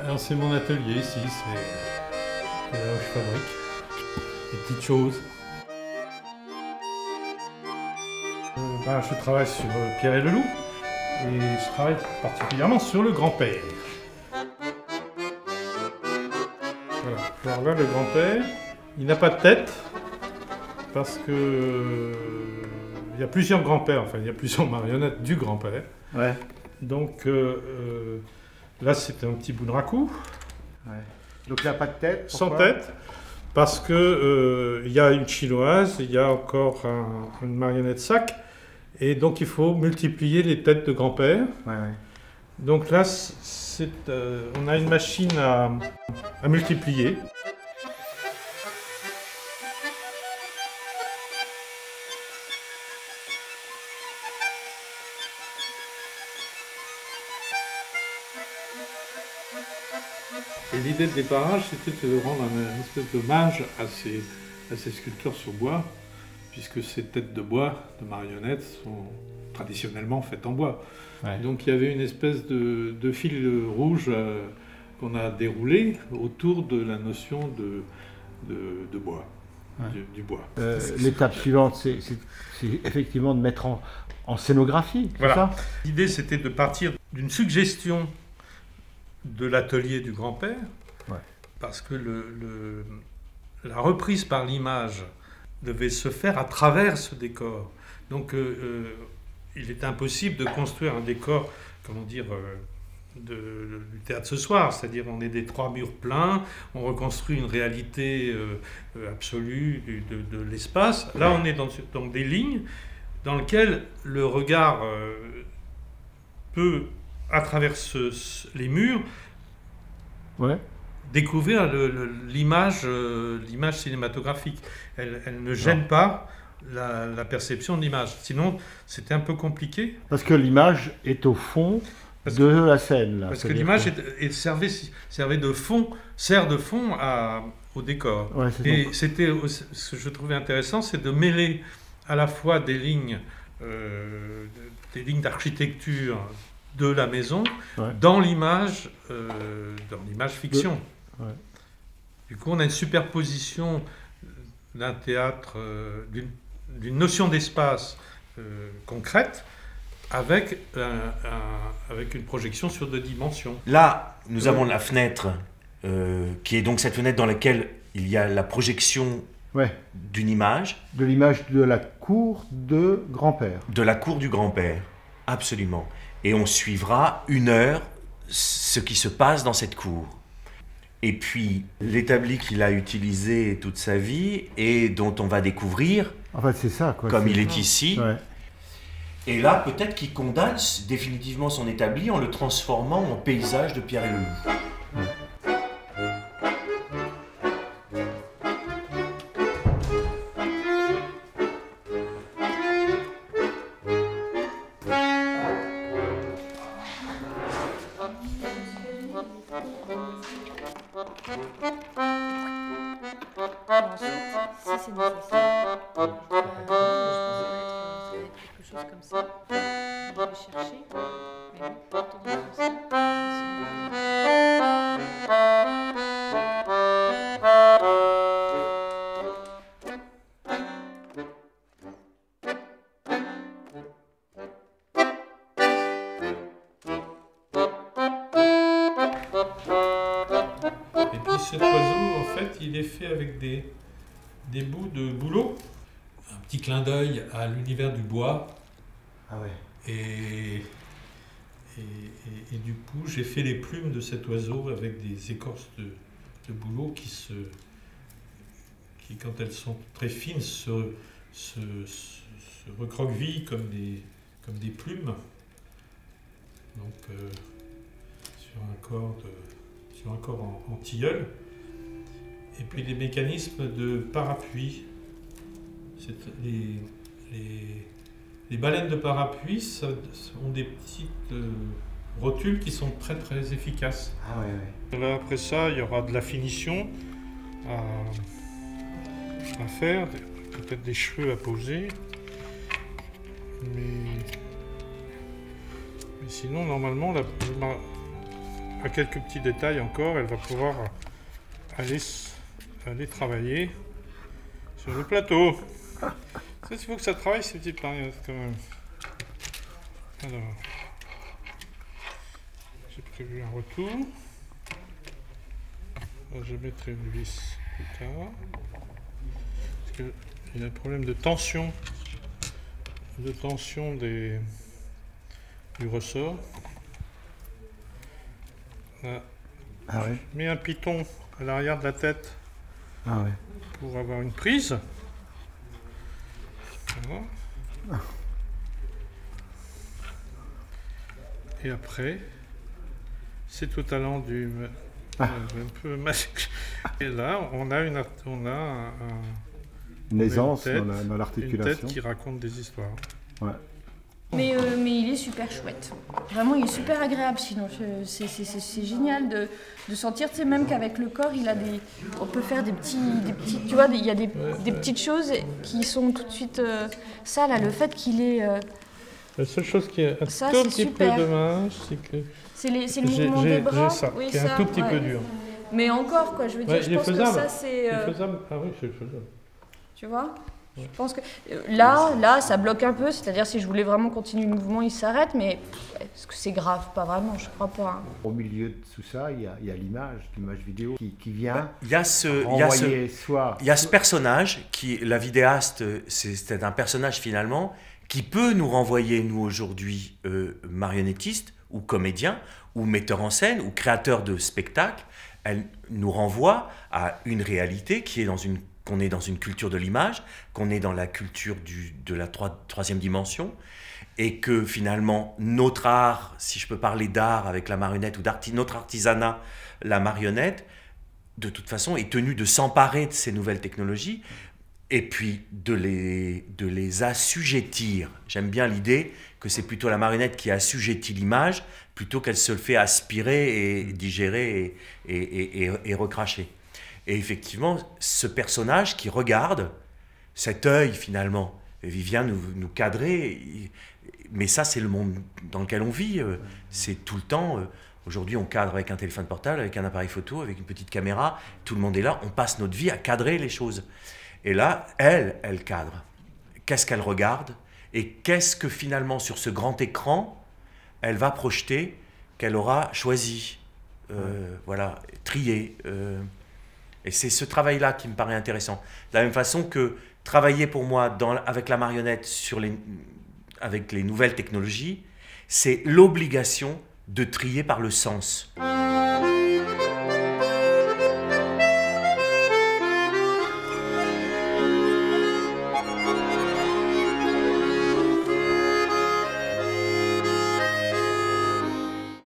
Alors c'est mon atelier ici, c'est là où je fabrique des petites choses. Je travaille sur Pierre et le Loup et je travaille particulièrement sur le grand-père. Voilà. Alors là le grand-père, il n'a pas de tête parce que il y a plusieurs grands-pères, enfin il y a plusieurs marionnettes du grand-père. Ouais. Donc là c'est un petit bout de raku. Ouais. Donc il n'a pas de tête. Sans Pourquoi? tête, parce que il y a une chinoise, il y a encore une marionnette sac, et donc il faut multiplier les têtes de grand-père. Ouais, ouais. Donc là, on a une machine à multiplier. Et l'idée de déparage, c'était de rendre une espèce d'hommage à ces sculptures sur bois, puisque ces têtes de bois, de marionnettes, sont traditionnellement faites en bois. Ouais. Donc il y avait une espèce de fil rouge qu'on a déroulé autour de la notion de bois, ouais. du bois. L'étape suivante, c'est effectivement de mettre en scénographie, c'est voilà. Ça? L'idée, c'était de partir d'une suggestion de l'atelier du grand-père, ouais. Parce que la reprise par l'image devait se faire à travers ce décor. Donc il est impossible de construire un décor, comment dire, du théâtre ce soir, c'est-à-dire on est des 3 murs pleins, on reconstruit une réalité absolue de l'espace. Là on est dans des lignes dans lesquelles le regard peut, à travers les murs, ouais. découvrir l'image cinématographique. Elle ne gêne pas la perception de l'image. Sinon, c'était un peu compliqué. Parce que l'image est au fond de la scène. Là, parce que l'image servait de fond, sert de fond au décor. Ouais, et c'était, ce que je trouvais intéressant, c'est de mêler à la fois des lignes d'architecture de la maison, ouais. Dans l'image fiction. Ouais. Du coup, on a une superposition d'un théâtre, d'une notion d'espace concrète, avec une projection sur 2 dimensions. Là, nous avons la fenêtre, qui est donc cette fenêtre dans laquelle il y a la projection, ouais. D'une image. De l'image de la cour de grand-père. De la cour du grand-père, absolument. Et on suivra 1 heure ce qui se passe dans cette cour. Et puis, l'établi qu'il a utilisé toute sa vie et dont on va découvrir, en fait, c'est ça, quoi. Comme il est ici. Ouais. Et là, peut-être qu'il condamne définitivement son établi en le transformant en paysage de Pierre et le Loup. Ouais. Si c'est nécessaire, je pense quelque chose comme ça. Je vais chercher, mais pas tourner comme ça. Et puis cet oiseau, en fait, il est fait avec des bouts de bouleau. Un petit clin d'œil à l'univers du bois. Ah ouais. Et du coup, j'ai fait les plumes de cet oiseau avec des écorces de bouleau qui, quand elles sont très fines, se recroquevillent comme des plumes. Donc, sur un corps en tilleul. Et puis des mécanismes de parapluie. Les baleines de parapluie ont des petites rotules qui sont très très efficaces. Ah ouais, ouais. Là, après ça, il y aura de la finition à faire, peut-être des cheveux à poser. Mais sinon, normalement, à quelques petits détails encore, elle va pouvoir aller travailler sur le plateau. Ça, il faut que ça travaille ces petites marionnettes quand même. Alors, j'ai prévu un retour. Alors, je mettrai une vis plus tard. Parce qu'il y a un problème de tension du ressort. Là, Ah ouais. je mets un piton à l'arrière de la tête pour avoir une prise. Voilà. Et après, c'est au talent du... un peu magique. Et là, on a une aisance tête, dans l'articulation. Une tête qui raconte des histoires. Ouais. Mais il est super chouette. Vraiment, il est super agréable. Sinon, c'est génial de sentir, tu sais, même qu'avec le corps, on peut faire des petits, tu vois, il y a des petites choses qui sont tout de suite ça là, le fait qu'il est. La seule chose qui est un ça, tout petit super. peu dommage, c'est que c'est le mouvement des bras. j'ai ça, oui, qui est un tout petit peu dur. Mais encore, quoi, je veux dire, je pense que ça c'est. Faisable. Ah oui, c'est faisable. Tu vois. Je pense que là, ça bloque un peu, c'est-à-dire si je voulais vraiment continuer le mouvement, il s'arrête, mais est-ce que c'est grave? Pas vraiment, je crois pas. Hein. Au milieu de tout ça, il y a l'image vidéo qui vient. Il y a ce personnage qui, la vidéaste, c'est un personnage finalement qui peut nous renvoyer, nous aujourd'hui, marionnettistes ou comédiens ou metteurs en scène ou créateurs de spectacles. Elle nous renvoie à une réalité qui est qu'on est dans une culture de l'image, qu'on est dans la culture de la troisième dimension, et que finalement notre art, si je peux parler d'art avec la marionnette, ou notre artisanat, la marionnette, de toute façon est tenu de s'emparer de ces nouvelles technologies, et puis de les assujettir. J'aime bien l'idée que c'est plutôt la marionnette qui assujettit l'image, plutôt qu'elle se le fait aspirer et digérer et recracher. Et effectivement, ce personnage qui regarde, cet œil finalement, il vient nous cadrer, mais ça c'est le monde dans lequel on vit, c'est tout le temps, aujourd'hui on cadre avec un téléphone portable, avec un appareil photo, avec une petite caméra, tout le monde est là, on passe notre vie à cadrer les choses. Et là, elle cadre. Qu'est-ce qu'elle regarde? Et qu'est-ce que finalement sur ce grand écran, elle va projeter, qu'elle aura choisi, voilà, trié. Et c'est ce travail-là qui me paraît intéressant. De la même façon que travailler pour moi avec la marionnette avec les nouvelles technologies, c'est l'obligation de trier par le sens.